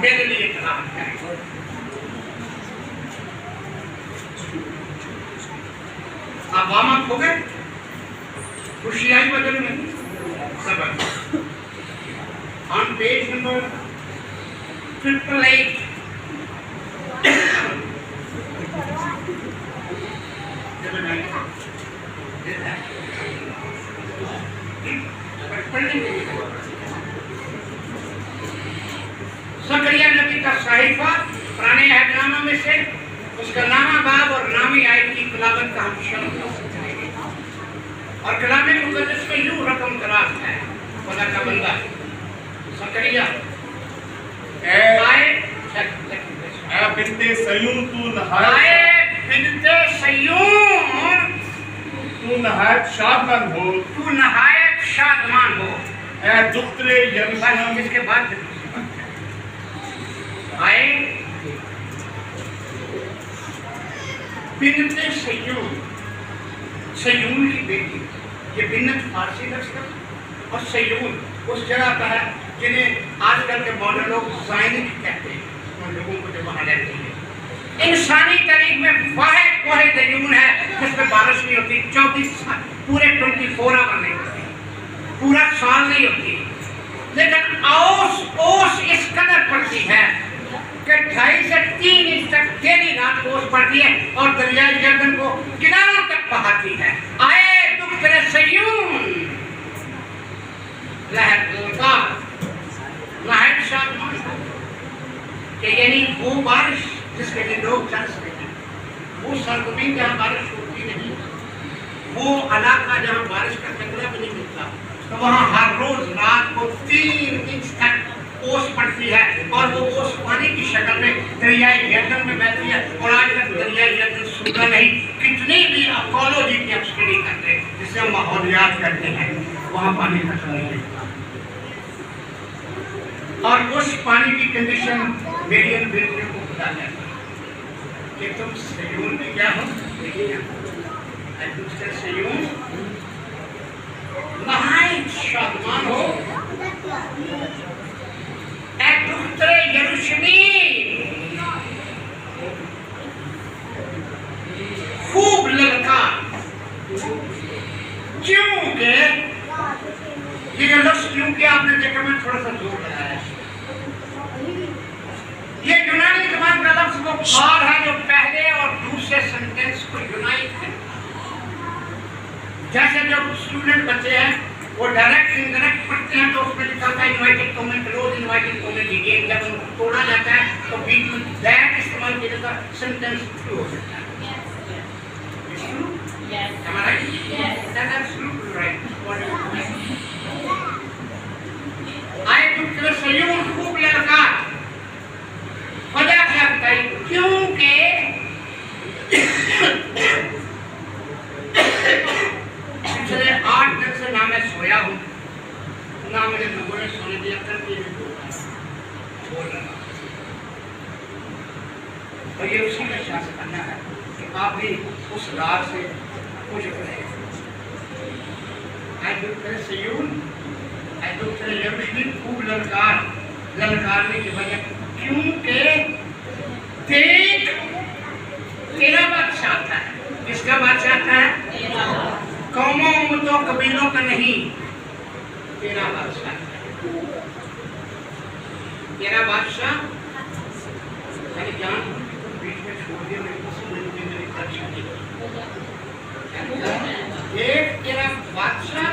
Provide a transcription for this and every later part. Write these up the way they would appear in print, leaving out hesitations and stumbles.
मेरे लिए तलाश करें। आप वार्म हो गए, खुशी आई बदल में सबक ऑन पेज नंबर 888 ज़करिया नबी का साहिफा पुराने अहदनामा में से उसका नामा बाब और नामी आयत की तिलावत का हम शुरू करेंगे। और कलाम मुक़द्दस में यूं रकम दराज है, खुदा का बंदा ज़करिया बिन्ते सयून तू नहायत शादमान हो, तू नहायत शादमान हो। ऐ दुख्तरे यरूशलेम, इसके बाद आए बिन्ते सयून, सयून की बेटी। ये बिन्नत फारसी लफ्ज़ है और सयून उस जगह का है जिन्हें आजकल के मॉडर्न लोग ज़ायनिक कहते हैं, उन लोगों को जो वहाँ रहते हैं। इंसानी तारीख में वाहिद कोहे ज़यून है जिसमें बारिश नहीं होती, 24 साल पूरे 24 आवर नहीं होती, पूरा साल नहीं होती। लेकिन ओस इस कदर पड़ती है कि 2.5 से 3 इंच तक डेली रात को ओस पड़ती है और दरियाई यर्दन को किनारों तक बहाती है। आए दुख्तरे सयून लहर शादमान, यानी वो बारिश जिसके लिए लोग तरस रहे हैं, वो सरजमीन जहाँ बारिश होती नहीं, वो इलाका जहाँ बारिश का कतरा भी नहीं मिलता, तो वहाँ हर रोज रात को 3 इंच तक ओस पड़ती है और वो ओस पानी की शक्ल में दरियाई यर्दन में बहती है। और आज तक दरियाई यर्दन सूखा नहीं। कितनी भी इकोलॉजी की आप स्टडी करते हैं, जिसे हम माहौलियात करते हैं, वहाँ पानी खत्म नहीं है। और उस पानी की कंडीशन मेरी बेटियों को बता जाता है कि तुम सयून में क्या हो, दूसरे सयून नहायत शादमान हो, दूसरे यरूशलेम खूब ललकार। क्योंकि ये लफ्ज़ क्योंकि आपने देखा, मैं थोड़ा सा जोर लगाया, ये यूनानी ज़बान का लफ्ज़ वो खार है जो पहले और दूसरे सेंटेंस को यूनाइट करता है। जैसे जब स्टूडेंट बच्चे हैं वो डायरेक्ट इनडायरेक्ट पढ़ते हैं तो उसमें लिखा होता है invited comment, close invited comment, again जब उनको तोड़ा जाता है तो बीच में दैट इस्तेमाल किया जाता है, सेंटेंस शुरू हो जाता है। Am I right? Yes. That's absolutely right. आए दुख्तरे सयून खूब ललकार। वजह क्या बताई? क्योंकि पिछले 8 दिन से ना मैं सोया हूँ, ना मेरे लोगों ने सोने दिया, करके बोल रहा। तो ये उसी का शासन करना है कि आप भी उस रात से कुछ करें। आई दुख्तरे सयून, आई दुख्तरे यरूशलेम खूब ललकार, ललकारने की वजह क्योंकि देख तेरा बादशाह आता है। किसका बादशाह आता है? कौमों उम्मतों कबीलों का नहीं, तेरा बादशाह। तेरा बादशाह मेरी जान बीच में छोड़ दिया, मेरी परीक्षा दी। एक तेरा बादशाह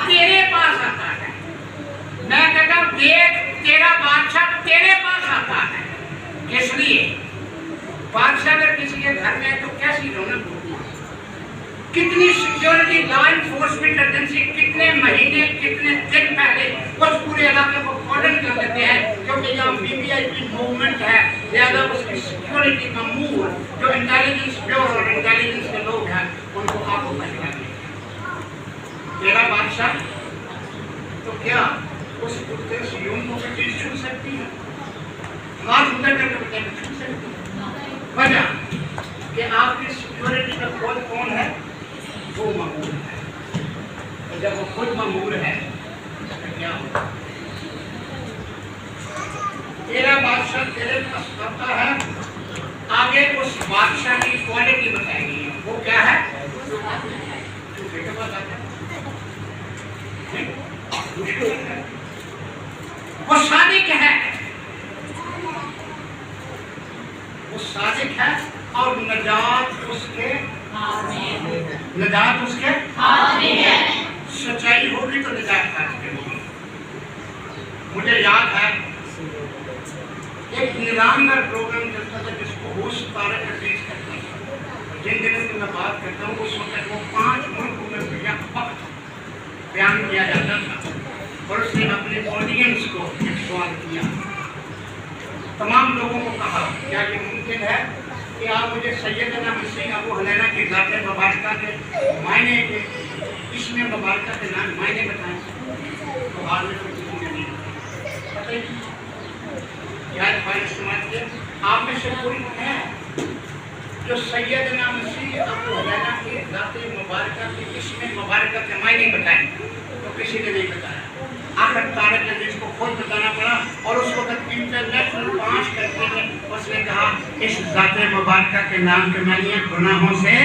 तेरे पास आता है। मैं कहता हूँ देख तेरा बादशाह तेरे पास आता है। किस लिए? बादशाह अगर किसी के घर में है तो कैसी रौनक होती है, कितनी सिक्योरिटी, लॉ इन्फोर्समेंट एजेंसी कितने महीने कितने दिन पहले उस पूरे इलाके को कॉर्डन कर देते हैं, क्योंकि यहाँ वीवीआईपी मूवमेंट है, लिहाजा उसकी सिक्योरिटी का मूव जो इंटेलिजेंस ब्यूरो और इंटेलिजेंस के लोग हैं उनको आपको बचना चाहिए। तेरा बादशाह तो क्या उस दुख्तरे सयून को भी चीज छू सकती है? हाथ उधर करके बच्चे को छू सकती है। वजह कि आपकी सिक्योरिटी का कोड कौन है? वो मामूल है। तो जब वो खुद मामूल है तो क्या होगा? तेरा वो सादिक है, वो सादिक है और नजात उसके हाथ में है। सच्चाई होगी तो निजात हाथ में होगी। मुझे याद है एक निरांतर प्रोग्राम चलता था जिसको होश तारे का पेश करता था। जिन दिनों की मैं बात करता हूँ उस वक्त वो 5 मुल्कों में व्यापक बयान किया जाता था और उसने अपने ऑडियंस को एक सवाल किया। तमाम लोगों को कहा क्या ये मुमकिन है कि आप मुझे सैयदना मसीह अबू हुरैरा की ज़ात मुबारका के मायने के इसमें मुबारका के नाम मायने बताएं। तो बाद में कुछ नहीं पता ही यार भाई इस्तेमाल किया। आप में से कोई है जो सैयदना मसीह अबू हुरैरा की ज़ात मुबारका के इसमें मुबारका के मायने बताएं? तो किसी ने नहीं बताया। आखिर तारिक अजीज को खुद बताना पड़ा और उस वक्त इंटरनेट लॉन्च करते हुए उसने कहा इस ज़ात मुबारका के नाम के मानिए गुनाहों से